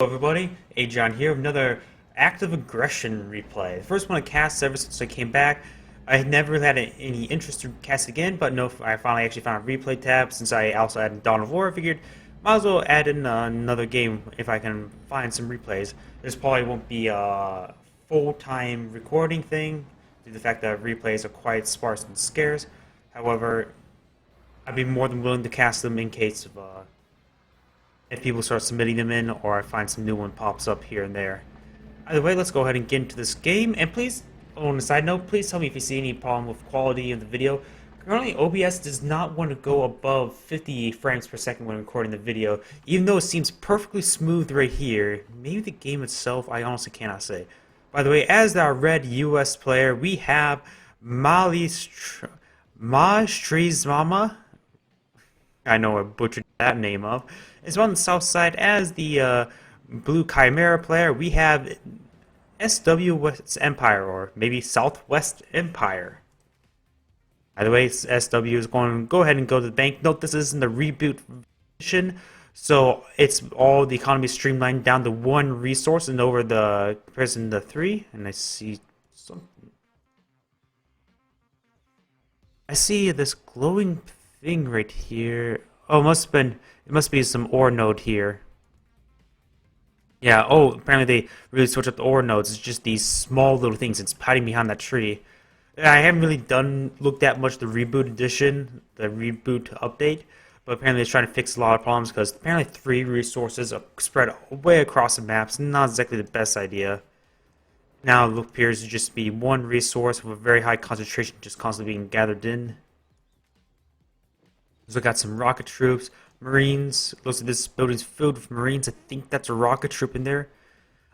Hello everybody, Agion here with another active aggression replay. The first one I cast ever since I came back. I had never really had any interest to cast again, but no, I finally actually found a replay tab since I also added Dawn of War. I figured might as well add in another game if I can find some replays. This probably won't be a full-time recording thing due to the fact that replays are quite sparse and scarce. However, I'd be more than willing to cast them in case of if people start submitting them in, or I find some new one pops up here and there. Either way, let's go ahead and get into this game. And please, on a side note, please tell me if you see any problem with quality of the video. Currently, OBS does not want to go above 50 frames per second when recording the video, even though it seems perfectly smooth right here. Maybe the game itself, I honestly cannot say. By the way, as our red US player, we have Maitresama. I know I butchered that name up. It's on the south side. As the blue Chimera player, we have SWEmpire, or maybe SWEmpire. Either way, SW is going to go ahead and go to the bank. Note this isn't the reboot version, so it's all the economy streamlined down to one resource and over the comparison to three. And I see something. I see this glowing thing right here. Oh, it must be some ore node here. Yeah, oh, apparently they really switched up the ore nodes. It's just these small little things. It's hiding behind that tree. I haven't really looked at much the reboot edition, the reboot update, but apparently it's trying to fix a lot of problems because apparently 3 resources are spread way across the maps. Not exactly the best idea. Now it appears to just be one resource with a very high concentration just constantly being gathered in. So we got some rocket troops, Marines. Looks like this building's filled with Marines. I think that's a rocket troop in there.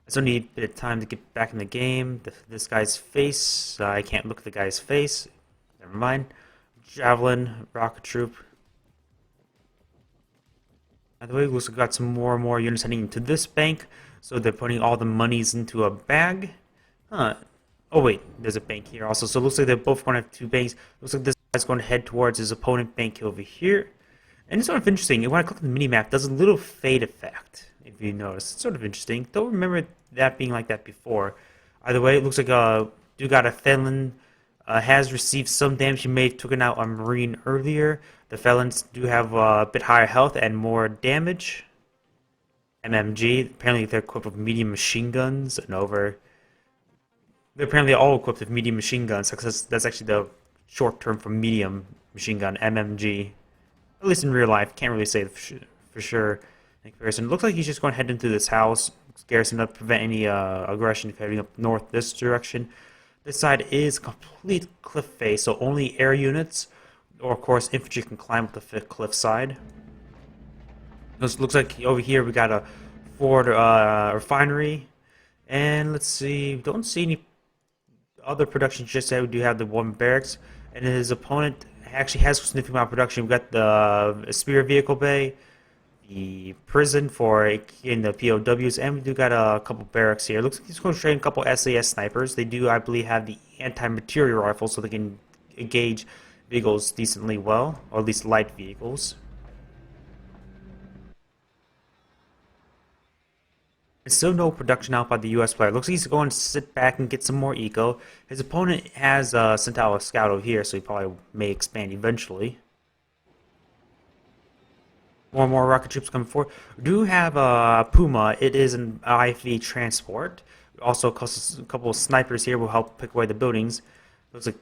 I still need a bit of time to get back in the game. This guy's face. I can't look at the guy's face. Never mind. Javelin, rocket troop. By the way, looks like we got some more and more units heading into this bank. So they're putting all the monies into a bag. Huh. Oh wait, there's a bank here also. So it looks like they're both going to have 2 banks. Looks like this guy's going to head towards his opponent bank over here. And it's sort of interesting. When I click on the mini-map, it does a little fade effect, if you notice. It's sort of interesting. Don't remember that being like that before. Either way, it looks like Dugat of Felon has received some damage. He may have taken out a Marine earlier. The Felons do have a bit higher health and more damage. MMG, apparently they're equipped with medium machine guns and over. They're apparently all equipped with medium machine guns. That's actually the short term for medium machine gun, MMG. At least in real life, can't really say for sure in comparison. It looks like he's just going to head into this house, garrison to prevent any aggression heading up north this direction. This side is complete cliff face, so only air units, or of course infantry can climb up the cliff side. It looks like over here we got a Ford refinery, and let's see, don't see any other production just yet. We do have the one barracks, and his opponent actually has a significant amount of production. We've got the Spear Vehicle Bay, the prison for in the POWs, and we do got a couple barracks here. Looks like he's going to train a couple SAS snipers. They do, I believe, have the anti-material rifle, so they can engage vehicles decently well, or at least light vehicles. There's still no production out by the US player. Looks like he's going to sit back and get some more eco. His opponent has sent out a scout over here, so he probably may expand eventually. More and more rocket troops coming forward. We do have Puma. It is an IFV transport. Also, a couple of snipers here will help pick away the buildings. Looks like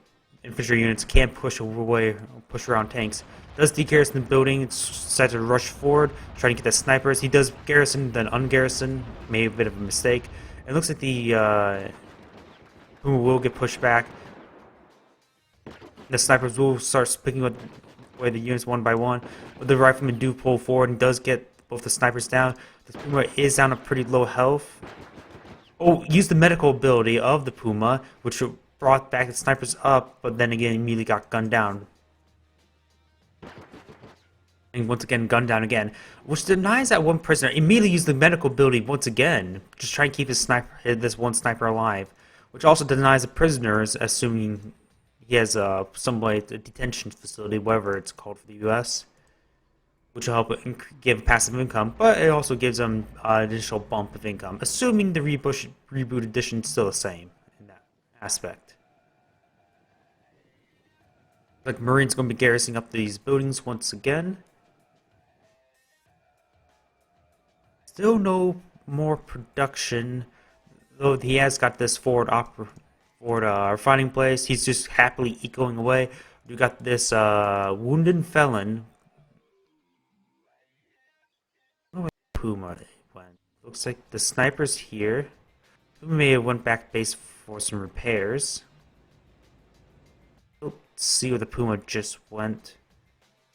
infantry units can't push around tanks. Does degarrison the building, decides to rush forward, trying to get the snipers. He does garrison, then ungarrison, maybe a bit of a mistake. It looks like the Puma will get pushed back. The snipers will start picking away the units one by one, but the riflemen do pull forward and does get both the snipers down. The Puma is down at pretty low health. Oh, use the medical ability of the Puma, which brought back the snipers up, but then again immediately got gunned down. And once again gunned down again, which denies that one prisoner. Immediately used the medical ability once again, just trying to keep this one sniper alive, which also denies the prisoners, assuming he has some way a detention facility, whatever it's called for the U.S. which will help give passive income, but it also gives them an additional bump of income, assuming the reboot edition is still the same in that aspect. Like Marine's going to be garrisoning up these buildings once again. Still no more production, though he has got this forward refining place. He's just happily ecoing away. We got this wounded felon. I don't know where Puma went. Looks like the sniper's here. Puma may have went back to base for some repairs. Let's see where the Puma just went.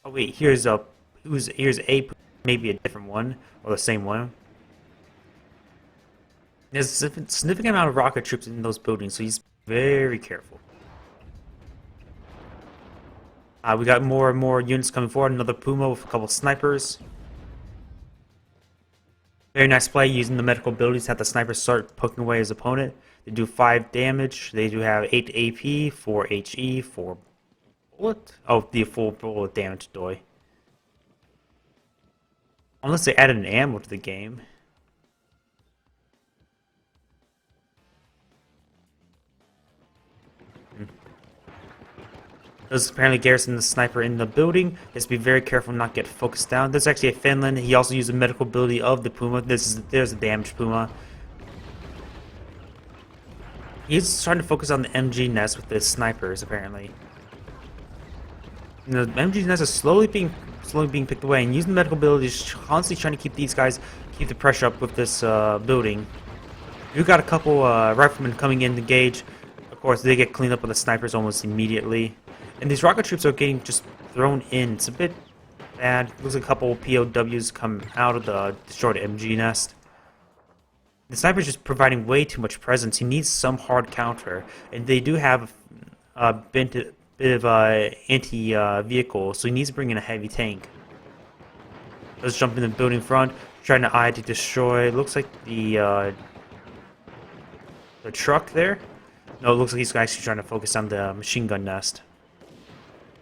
Oh wait, here's a Puma, maybe a different one or the same one. There's a significant amount of rocket troops in those buildings, so he's very careful. We got more and more units coming forward. Another Puma with a couple snipers. Very nice play using the medical abilities to have the snipers start poking away his opponent. They do 5 damage. They do have 8 AP, 4 HE, 4 bullet. Oh, the full bullet damage doy. Unless they added an ammo to the game. There's apparently garrison the sniper in the building. He has to be very careful not to get focused down. There's actually a Finland. He also used the medical ability of the Puma. There's a damaged Puma. He's trying to focus on the MG nest with the snipers apparently. And the MG nest is slowly being picked away, and using the medical ability is constantly trying to keep the pressure up with this building. We've got a couple riflemen coming in to engage. Of course, they get cleaned up with the snipers almost immediately. And these rocket troops are getting just thrown in. It's a bit bad. Looks like a couple POWs come out of the destroyed MG nest. The sniper's just providing way too much presence. He needs some hard counter. And they do have a bit of anti-vehicle, so he needs to bring in a heavy tank. Let's jump in the building front, trying to eye to destroy. Looks like the truck there. No, it looks like he's actually trying to focus on the machine gun nest.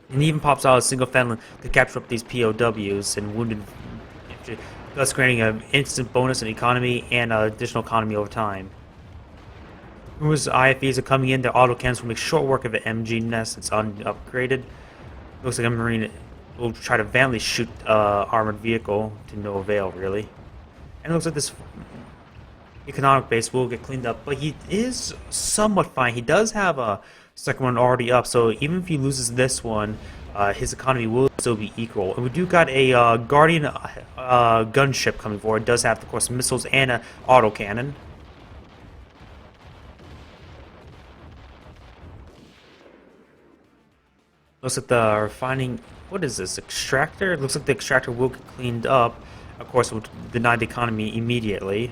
And he even pops out a single Finland to capture up these POWs and wounded infantry, thus granting an instant bonus in economy and additional economy over time. Whose IFEs are coming in, their autocannons will make short work of an MG nest that's unupgraded. Looks like a Marine will try to valiantly shoot armored vehicle to no avail, really. And it looks like this economic base will get cleaned up, but he is somewhat fine. He does have a second one already up, so even if he loses this one, his economy will still be equal. And we do got a Guardian gunship coming forward. It does have, of course, missiles and an autocannon. Looks like the refining... What is this? Extractor? It looks like the extractor will get cleaned up. Of course, it will deny the economy immediately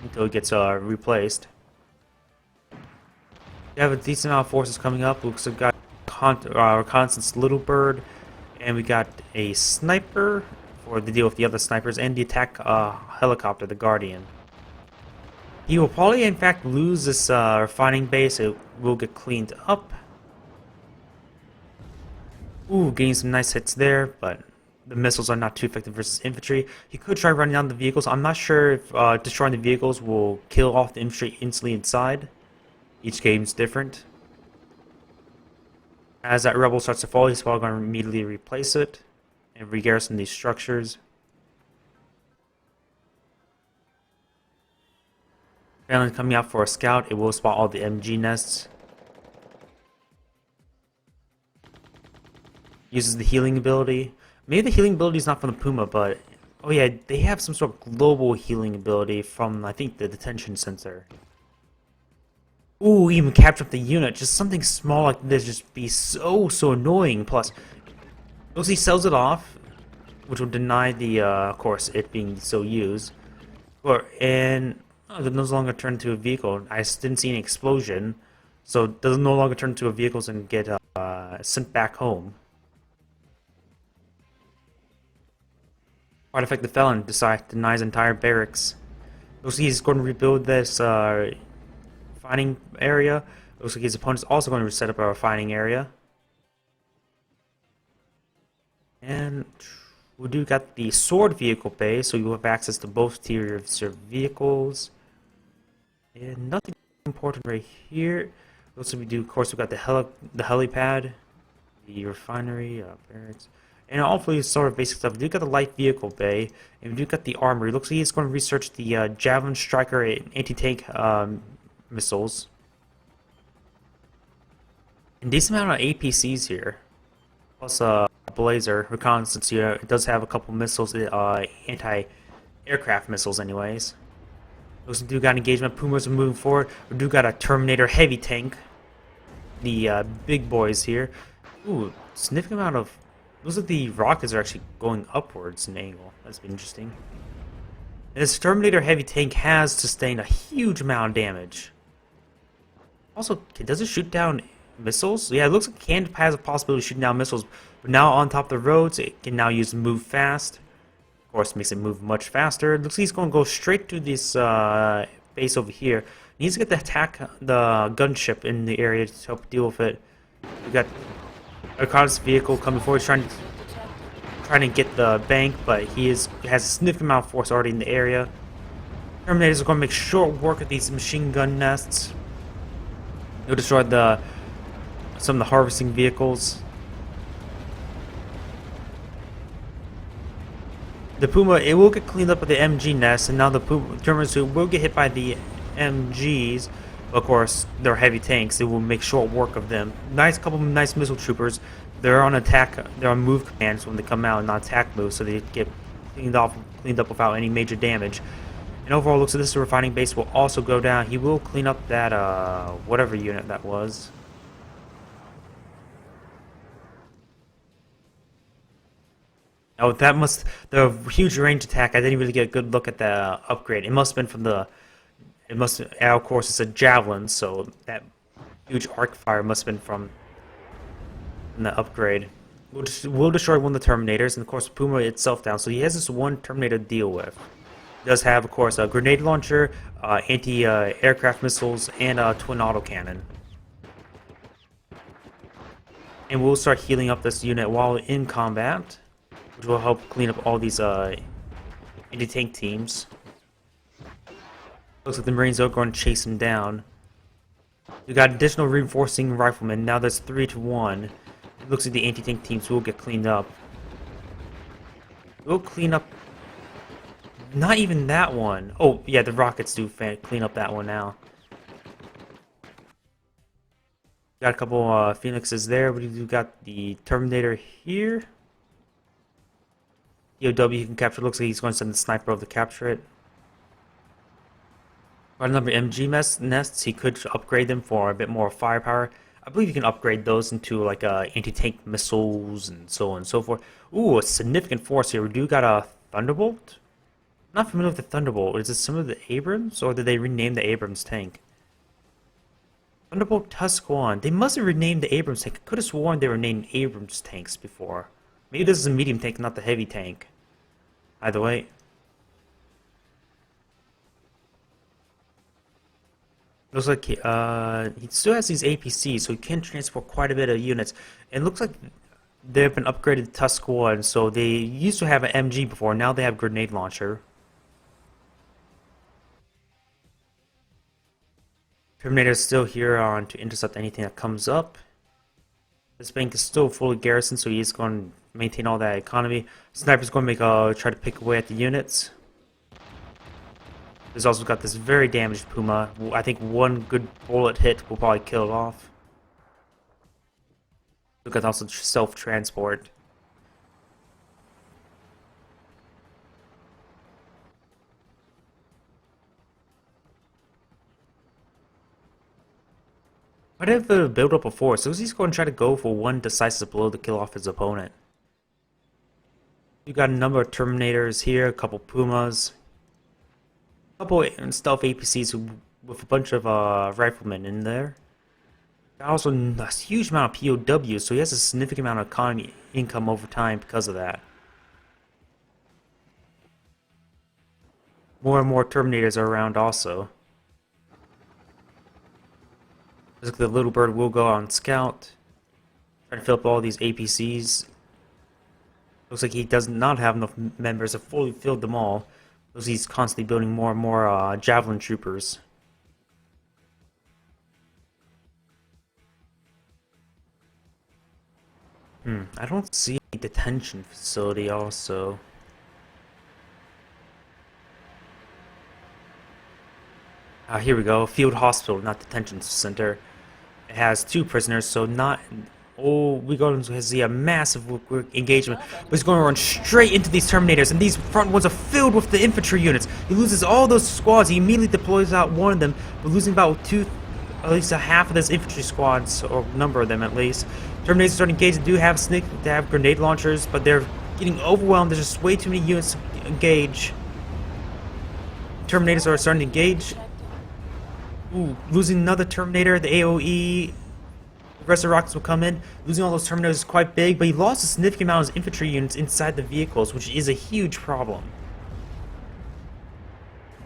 until it gets replaced. We have a decent amount of forces coming up. Looks like we got reconnaissance Little Bird, and we got a sniper for the deal with the other snipers, and the attack helicopter, the Guardian. He will probably, in fact, lose this refining base. It will get cleaned up. Ooh, getting some nice hits there, but the missiles are not too effective versus infantry. He could try running down the vehicles. I'm not sure if destroying the vehicles will kill off the infantry instantly inside. Each game's different. As that rebel starts to fall, he's probably going to immediately replace it and regarrison these structures. Finland coming out for a scout. It will spot all the MG nests. Uses the healing ability. Maybe the healing ability is not from the Puma, but... Oh yeah, they have some sort of global healing ability from, I think, the detention sensor. Ooh, even capture up the unit. Just something small like this just be so annoying. Plus, once he sells it off, which will deny the, of course, it being so used. And it no longer turn into a vehicle. I didn't see any explosion, so it doesn't no longer turn into a vehicle and get sent back home. Quite effective felon denies entire barracks. Looks like he's going to rebuild this refining area. Looks like his opponent's also going to set up a refining area. And We do got the sword vehicle bay, so you have access to both tiers of vehicles. And nothing important right here. Also, we do, of course, we got the helipad, the refinery, barracks, and hopefully sort of basic stuff. We do got the light vehicle bay, and we do got the armory. Looks like he's going to research the Javelin Striker anti-tank missiles. And decent amount of APCs here. Plus Blazer reconnaissance here. It does have a couple missiles, anti-aircraft missiles anyways. Looks like we do got engagement. Pumas are moving forward. We do got a Terminator heavy tank. The big boys here. Ooh, significant amount of... Looks like the rockets are actually going upwards in angle. That's been interesting. And this Terminator heavy tank has sustained a huge amount of damage. Also, does it shoot down missiles? Yeah, it looks like it can has a possibility of shooting down missiles. But now on top of the roads, it can now use move fast. Of course, makes it move much faster. It looks like he's going to go straight to this base over here. He needs to get the gunship in the area to help deal with it. We got a reconnaissance vehicle coming forward, trying to get the bank, but has a significant amount of force already in the area. Terminators are going to make short work of these machine gun nests. They'll destroy some of the harvesting vehicles. The Puma, it will get cleaned up with the MG nest, and now the Terminators will get hit by the MGs. Of course, they're heavy tanks. It will make short work of them. Couple of nice missile troopers. They're on attack. They're on move commands when they come out, not attack moves, so they get cleaned up without any major damage. And overall, looks like this refining base will also go down. He will clean up that whatever unit that was. Oh, the huge range attack. I didn't really get a good look at the upgrade. It must have been from the. Of course, it's a javelin, so that huge arc fire must have been from the upgrade. We'll destroy one of the Terminators, and of course, Puma itself down. So he has this one Terminator to deal with. He does have, of course, a grenade launcher, anti-aircraft missiles, and a twin autocannon. And we'll start healing up this unit while in combat, which will help clean up all these anti-tank teams. Looks like the Marines are going to chase him down. We got additional reinforcing riflemen. Now there's 3 to 1. It looks like the anti-tank teams will get cleaned up. We'll clean up... Not even that one. Oh, yeah, the rockets do clean up that one now. Got a couple Phoenixes there. We got the Terminator here. AoA you can capture. Looks like he's going to send the sniper over to capture it. Got a number of MG nests. He could upgrade them for a bit more firepower. I believe you can upgrade those into like anti-tank missiles and so on and so forth. Ooh, a significant force here. We do got a Thunderbolt. I'm not familiar with the Thunderbolt. Is it some of the Abrams, or did they rename the Abrams tank? Thunderbolt Tusk 1. They must have renamed the Abrams tank. I could have sworn they were named Abrams tanks before. Maybe this is a medium tank, not the heavy tank. Either way. Looks like he still has these APCs, so he can transport quite a bit of units. It looks like they've been upgraded to Tusk 1, so they used to have an MG before, now they have grenade launcher. Terminator is still here to intercept anything that comes up. This bank is still fully garrisoned, so he's going to maintain all that economy. Sniper's going to try to pick away at the units. There's also got this very damaged Puma. I think one good bullet hit will probably kill it off. Look at also self-transport. Might have to build up a force. So he's going to try to go for one decisive blow to kill off his opponent. You got a number of Terminators here, a couple Pumas. Couple stealth APCs with a bunch of riflemen in there. Also a huge amount of POWs, so he has a significant amount of economy income over time because of that. More and more Terminators are around also. Looks like the little bird will go on scout. Try to fill up all these APCs. Looks like he does not have enough members to fully fill them all. Looks like he's constantly building more and more javelin troopers. I don't see a detention facility also. Here we go. Field hospital, not detention center. It has 2 prisoners, so not... Oh, we go to see a massive engagement. But he's going to run straight into these Terminators, and these front ones are filled with the infantry units. He loses all those squads. He immediately deploys out one of them, but losing about at least a half of those infantry squads, or number of them at least. Terminators start engaging. They do have they have grenade launchers, but they're getting overwhelmed. There's just way too many units to engage. Terminators are starting to engage. Ooh, losing another Terminator, the AoE. The rest of the rockets will come in. Losing all those Terminators is quite big, but he lost a significant amount of his infantry units inside the vehicles, which is a huge problem.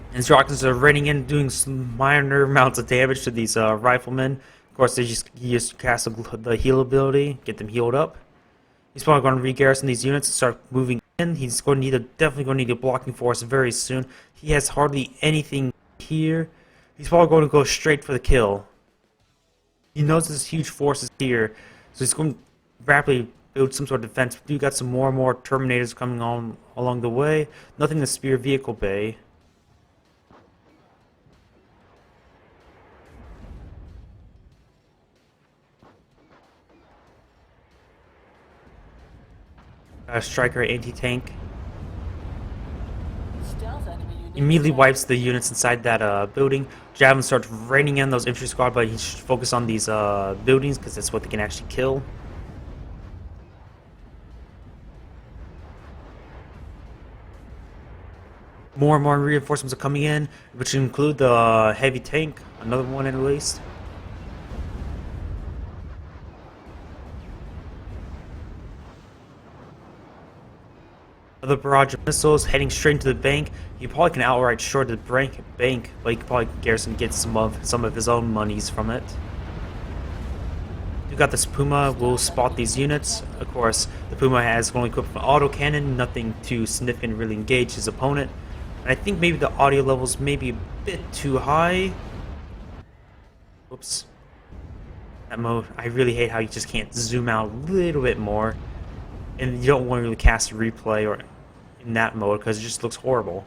And his rockets are raining in, doing some minor amounts of damage to these riflemen. Of course, he just cast the heal ability, get them healed up. He's probably going to re-garrison these units and start moving in. He's going to definitely going to need a blocking force very soon. He has hardly anything here. He's probably going to go straight for the kill. He knows this huge force is here, so he's going to rapidly build some sort of defense. We do got some more and more Terminators coming on along the way. Nothing to spear vehicle bay. Striker anti-tank. Immediately wipes the units inside that building. Javelin starts raining in those infantry squad, but he should focus on these buildings because that's what they can actually kill. More and more reinforcements are coming in, which include the heavy tank, another one at least. Another barrage of missiles heading straight into the bank. He probably can outright short the bank, but he could probably garrison get some of his own monies from it. You got this Puma, will spot these units. Of course, the Puma has only equipped with an autocannon, nothing too significant to really engage his opponent. And I think maybe the audio levels may be a bit too high. Oops. That mode, I really hate how you just can't zoom out a little bit more. And you don't want to really cast a replay or in that mode because it just looks horrible.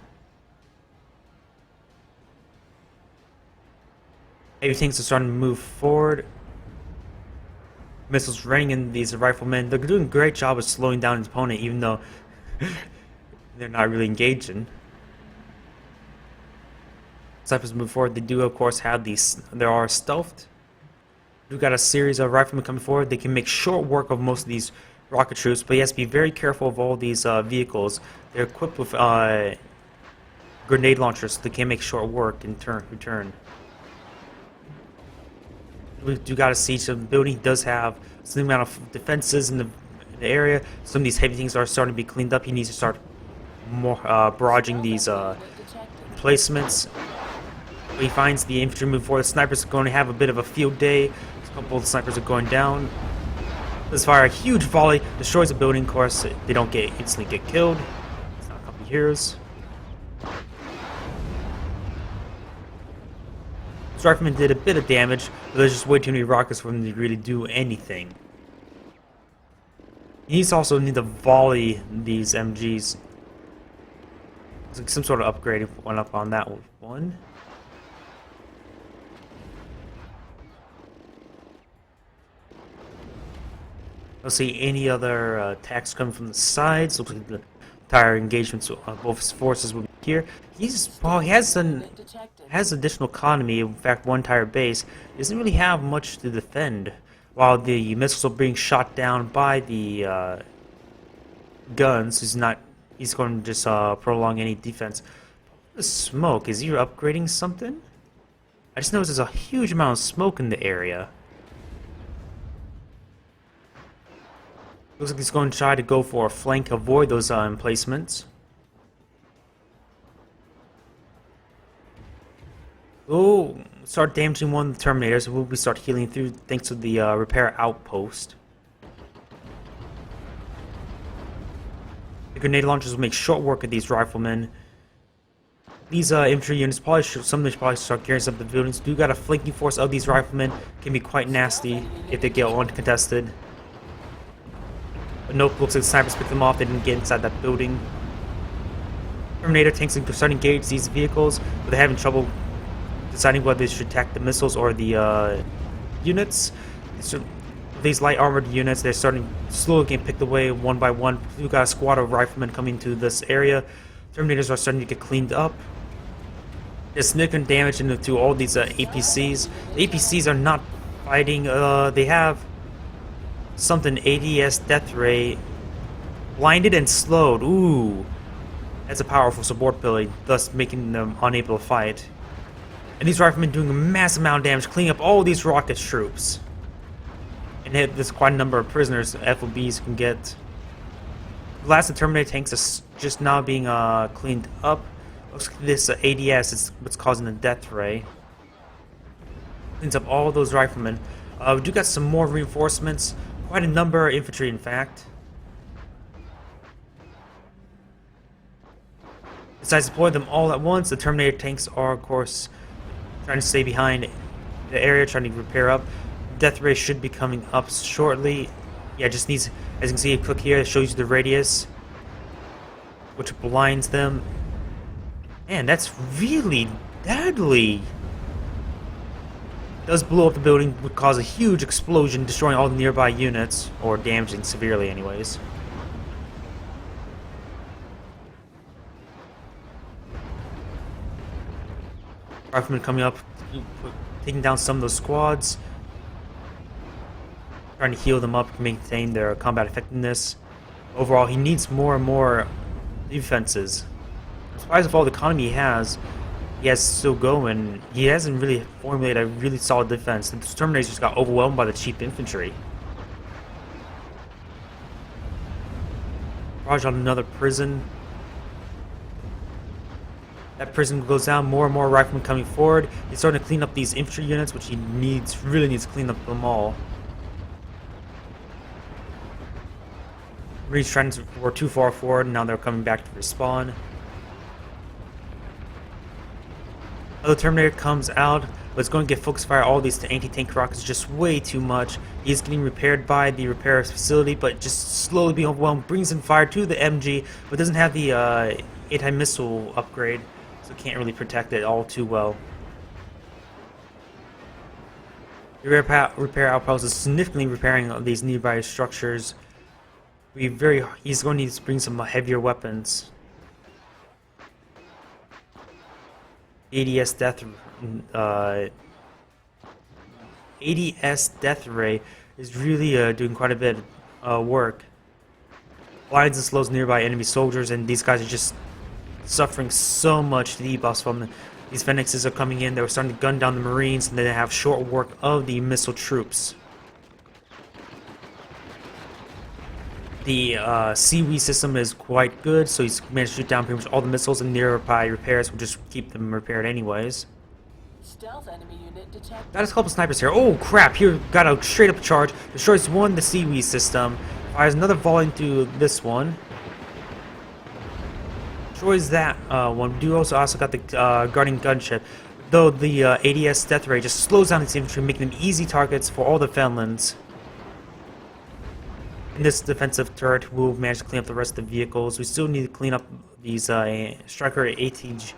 Heavy tanks are starting to move forward. Missiles raining in these riflemen. They're doing a great job of slowing down his opponent, even though they're not really engaging. Snipers move forward. They do, of course, have these. They are stealthed. We've got a series of riflemen coming forward. They can make short work of most of these rocket troops, but he has to be very careful of all these vehicles. They're equipped with grenade launchers, so they can make short work in return. We do got to siege the building. He does have some amount of defenses in the area. Some of these heavy things are starting to be cleaned up. He needs to start more barraging these emplacements. He finds the infantry move forward. The snipers are going to have a bit of a field day. A couple of the snipers are going down. This fire, a huge volley, destroys the building. Of course, they don't instantly get killed. It's not a couple years. This rifleman did a bit of damage, but there's just way too many rockets for him to really do anything. He's also need to volley these MGs. It's like some sort of upgrade went up on that one. Let's see any other attacks coming from the sides. Looks like the entire engagements of both his forces will be here. He has additional economy. In fact, one entire base. He doesn't really have much to defend. While the missiles are being shot down by the guns, he's going to just prolong any defense. The smoke, is he upgrading something? I just noticed there's a huge amount of smoke in the area. Looks like he's going to try to go for a flank, avoid those emplacements. Oh, start damaging one of the Terminators. We'll start healing through thanks to the repair outpost. The grenade launchers will make short work of these riflemen. These infantry units probably should, some of them should probably start gearing up the buildings. Do got a flanking force of these riflemen, can be quite nasty if they get uncontested. But nope, looks like the snipers picked them off. They didn't get inside that building. Terminator tanks are starting to engage these vehicles, but they're having trouble deciding whether they should attack the missiles or the units. So these light armored units, they're starting slowly getting picked away one by one. We've got a squad of riflemen coming to this area. Terminators are starting to get cleaned up. There's significant damage into all these APCs. The APCs are not fighting. They have something ADS death ray, blinded and slowed. Ooh, that's a powerful support ability, thus making them unable to fight. And these riflemen doing a massive amount of damage, cleaning up all these rocket troops. And there's quite a number of prisoners FOBs can get. The last of the Terminator tanks is just now being cleaned up. Looks like this ADS is what's causing the death ray. Cleans up all those riflemen. We do got some more reinforcements. Quite a number of infantry, in fact. Besides deploying them all at once, the Terminator tanks are, of course, trying to stay behind the area, trying to repair up. Death ray should be coming up shortly. Yeah, just needs, as you can see, a click here, it shows you the radius, which blinds them. Man, that's really deadly. Does blow up the building, would cause a huge explosion, destroying all the nearby units, or damaging severely anyways. Riflemen coming up, taking down some of those squads. Trying to heal them up, maintain their combat effectiveness. Overall, he needs more and more defenses. In spite of all the economy he has still going. He hasn't really formulated a really solid defense. The Terminators just got overwhelmed by the cheap infantry. Barrage on another prison. That prison goes down, more and more riflemen coming forward. He's starting to clean up these infantry units, which he really needs to clean up them all. Marines trying to were too far forward, and now they're coming back to respawn. The Terminator comes out, but it's going to get focus fire. All these anti-tank rockets just way too much. He's getting repaired by the repair facility, but just slowly being overwhelmed. Brings in fire to the MG, but doesn't have the anti-missile upgrade, so can't really protect it all too well. The repair outpost is significantly repairing these nearby structures. He's going to need to bring some heavier weapons. ADS death ray is really doing quite a bit of work. Blinds and slows nearby enemy soldiers, and these guys are just suffering so much debuffs from them. These Phoenixes are coming in. They were starting to gun down the Marines, and they have short work of the missile troops. The Seaweed system is quite good, so he's managed to shoot down pretty much all the missiles, and nearby repairs will just keep them repaired anyways. Stealth enemy unit detected. Got a couple snipers here. Oh crap! Here got a straight up charge. Destroys one, the Seaweed system. Fires another volley into this one. Destroys that one. We do also got the guarding gunship. Though the ADS death ray just slows down its infantry, making them easy targets for all the Fenlands. In this defensive turret, we'll manage to clean up the rest of the vehicles. We still need to clean up these Striker ATG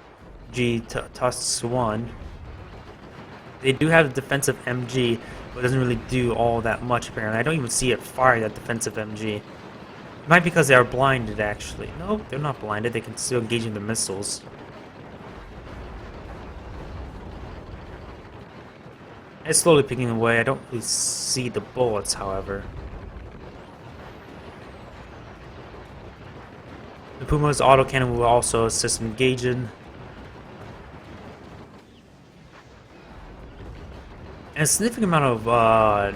Tusks 1. They do have a defensive MG, but it doesn't really do all that much apparently. I don't even see it fire that defensive MG. It might be because they are blinded actually. No, they're not blinded. They can still engage in the missiles. It's slowly picking away. I don't really see the bullets, however. The Puma's autocannon will also assist engaging. And a significant amount of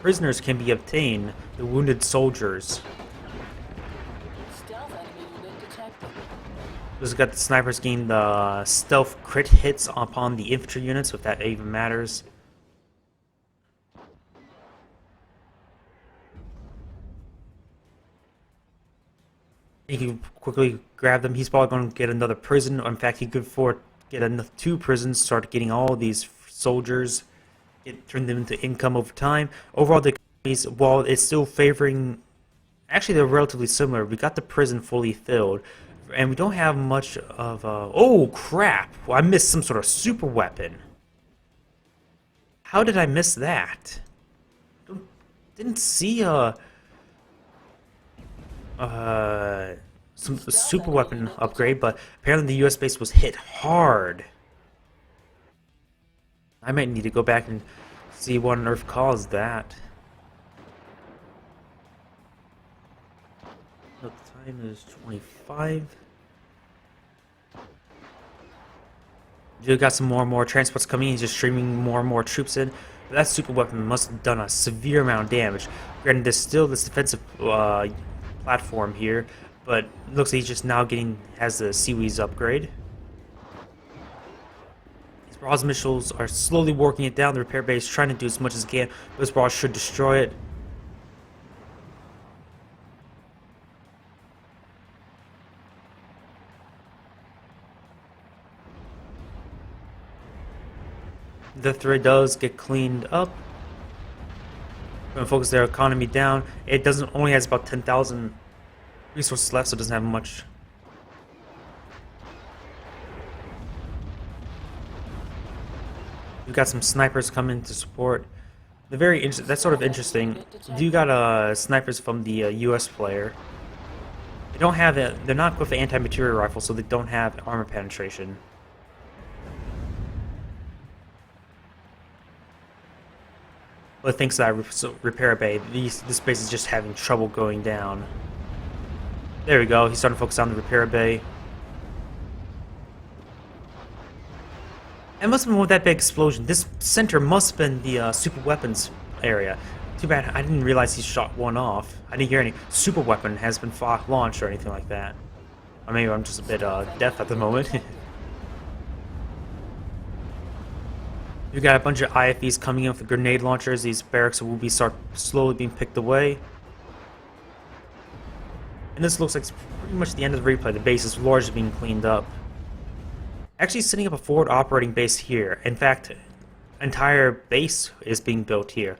prisoners can be obtained, the wounded soldiers. Stealth enemy unit detected. We've got the snipers gain the stealth crit hits upon the infantry units, if that even matters. He can quickly grab them. He's probably going to get another prison. Or in fact, he could afford get another 2 prisons. Start getting all these soldiers, turn them into income over time. Overall, the economies, while it's still favoring, actually they're relatively similar. We got the prison fully filled, and we don't have much of. Oh crap! Well, I missed some sort of super weapon. How did I miss that? Didn't see some super weapon upgrade, but apparently the US base was hit hard. I might need to go back and see what on earth caused that. The time is 25. You got some more and more transports coming in. He's just streaming more and more troops in. But that super weapon must have done a severe amount of damage. Granted, there's still this defensive platform here, but it looks like he's just now has the seaweeds upgrade. These barrage missiles are slowly working it down. The repair base trying to do as much as it can. Those barrage should destroy it. The thread does get cleaned up. Going to focus their economy down. It doesn't only has about 10,000 resources left, so it doesn't have much. We've got some snipers coming to support. That's sort of interesting. You got snipers from the U.S. player. They don't have it. They're not equipped with anti-material rifles, so they don't have armor penetration. But thanks to that repair bay, this base is just having trouble going down. There we go. He's starting to focus on the repair bay. It must have been with that big explosion. This center must have been the super weapons area. Too bad I didn't realize he shot one off. I didn't hear any super weapon has been launched or anything like that. Or maybe I'm just a bit deaf at the moment. You got a bunch of IFVs coming in with the grenade launchers. These barracks will be slowly being picked away. And this looks like it's pretty much the end of the replay. The base is largely being cleaned up. Actually setting up a forward operating base here. In fact, entire base is being built here.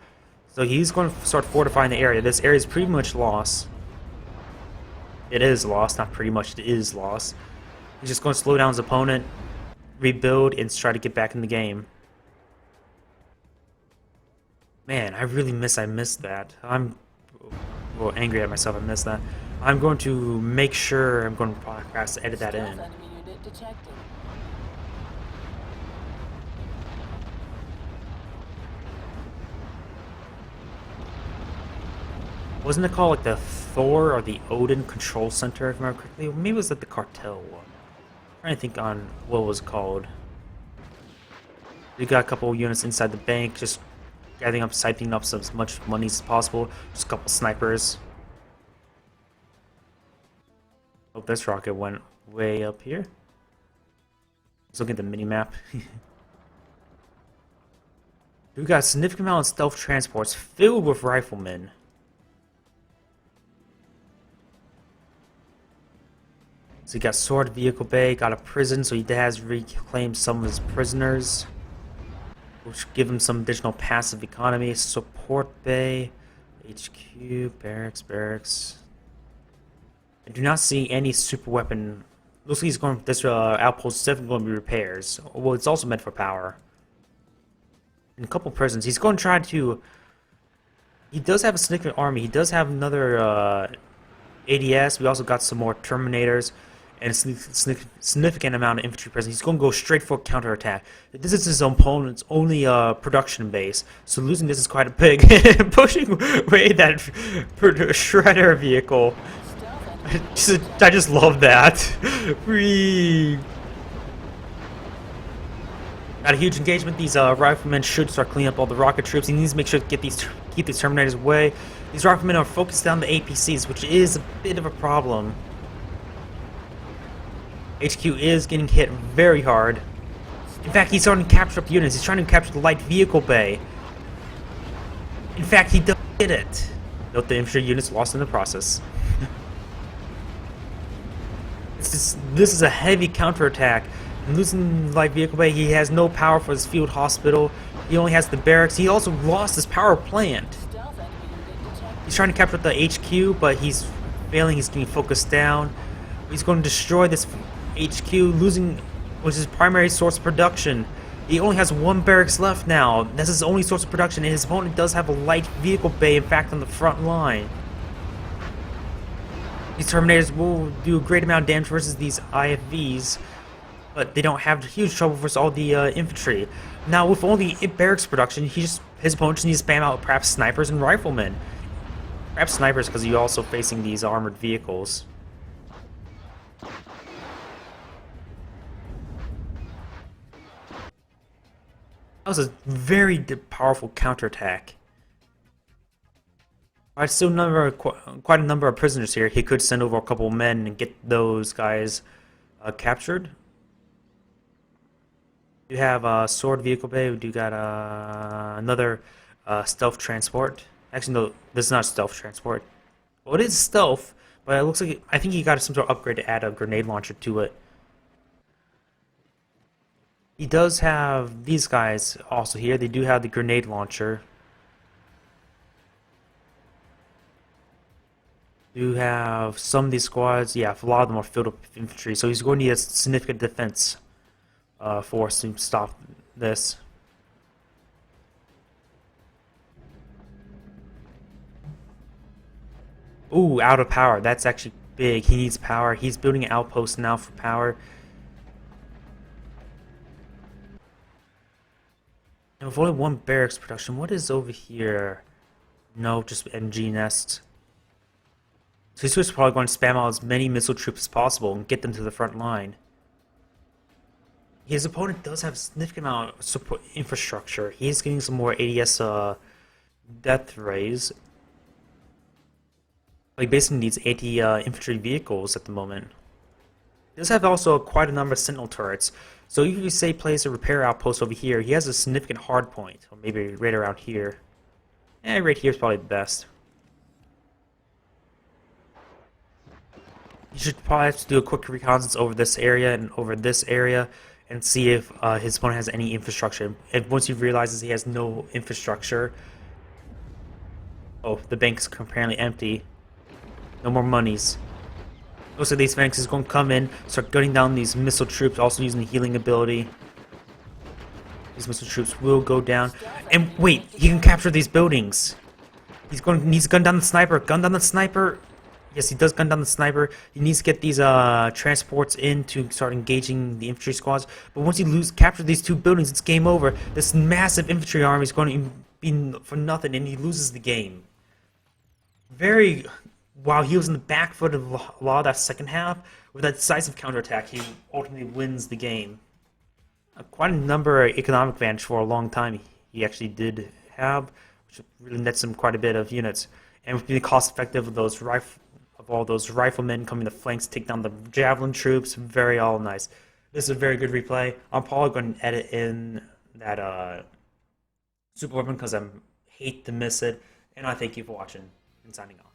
So he's going to start fortifying the area. This area is pretty much lost. It is lost, not pretty much, it is lost. He's just going to slow down his opponent, rebuild, and try to get back in the game. Man, I missed that. I'm well, angry at myself I missed that. I'm going to make sure I'm going to perhaps edit that in. Enemy unit detected. Wasn't it called like the Thor or the Odin Control Center, if I remember correctly? Maybe it was like the Cartel one. I'm trying to think on what it was called. We got a couple units inside the bank, just gathering up, siphoning up as much money as possible. Just a couple snipers. Oh, this rocket went way up here. Let's look at the mini-map. We got a significant amount of stealth transports filled with riflemen. So he got sword vehicle bay, got a prison, so he has reclaimed some of his prisoners, which give him some additional passive economy. Support bay, HQ, barracks. I do not see any super weapon. Looks like he's going. This outpost is definitely going to be repairs. Well, it's also meant for power. And a couple prisons. He's going to try to. He does have a significant army. He does have another ADS. We also got some more Terminators and a significant amount of infantry presence. He's going to go straight for a counterattack. This is his opponent's only production base, so losing this is quite a big. Pushing away that shredder vehicle. I just love that. Free. Got a huge engagement. These riflemen should start cleaning up all the rocket troops. He needs to make sure to keep these Terminators away. These riflemen are focused down the APCs, which is a bit of a problem. HQ is getting hit very hard. In fact, he's starting to capture up units. He's trying to capture the light vehicle bay. In fact, he did it. Note the infantry units lost in the process. This is a heavy counterattack. Losing light vehicle bay, he has no power for his field hospital. He only has the barracks. He also lost his power plant. Stealth enemy unit detected. He's trying to capture the HQ, but he's failing. He's getting focused down. He's going to destroy this HQ, losing which is his primary source of production. He only has one barracks left now. That's his only source of production, and his opponent does have a light vehicle bay, in fact, on the front line. These Terminators will do a great amount of damage versus these IFVs, but they don't have huge trouble versus all the infantry. Now, with only barracks production, his opponent just needs to spam out perhaps snipers and riflemen. Perhaps snipers, because you're also facing these armored vehicles. That was a very powerful counterattack. Alright, still quite a number of prisoners here. He could send over a couple men and get those guys captured. You have a sword vehicle bay. We do got another stealth transport. Actually, no, this is not stealth transport. Well, it is stealth, but it looks like I think he got some sort of upgrade to add a grenade launcher to it. He does have these guys also here. They do have the grenade launcher. Do have some of these squads. Yeah, a lot of them are filled up with infantry, so he's going to need a significant defense force to stop this. Ooh, out of power. That's actually big. He needs power. He's building an outpost now for power. And with only one barracks production, what is over here? No, just MG nest. So he's just probably going to spam out as many missile troops as possible and get them to the front line. His opponent does have a significant amount of support infrastructure. He's getting some more ADS death rays. He basically needs 80 infantry vehicles at the moment. He does have also quite a number of sentinel turrets. So if you say place a repair outpost over here, he has a significant hard point. Or maybe right around here. Right here is probably the best. You should probably have to do a quick reconnaissance over this area and over this area and see if his opponent has any infrastructure. And once he realizes he has no infrastructure... Oh, the bank's apparently empty. No more monies. Most of these Phoenix is going to come in, start gunning down these missile troops, also using the healing ability. These missile troops will go down. And wait, he can capture these buildings. Needs to gun down the sniper. Gun down the sniper. Yes, he does gun down the sniper. He needs to get these transports in to start engaging the infantry squads. But once he capture these two buildings, it's game over. This massive infantry army is going to be for nothing, and he loses the game. While he was in the back foot of a lot of that second half, with that decisive counterattack, he ultimately wins the game. Quite a number of economic advantage for a long time he actually did have, which really nets him quite a bit of units. And being cost effective of all those riflemen coming to flanks, take down the javelin troops, very all nice. This is a very good replay. I'm probably going to edit in that super weapon because I hate to miss it. And I thank you for watching and signing off.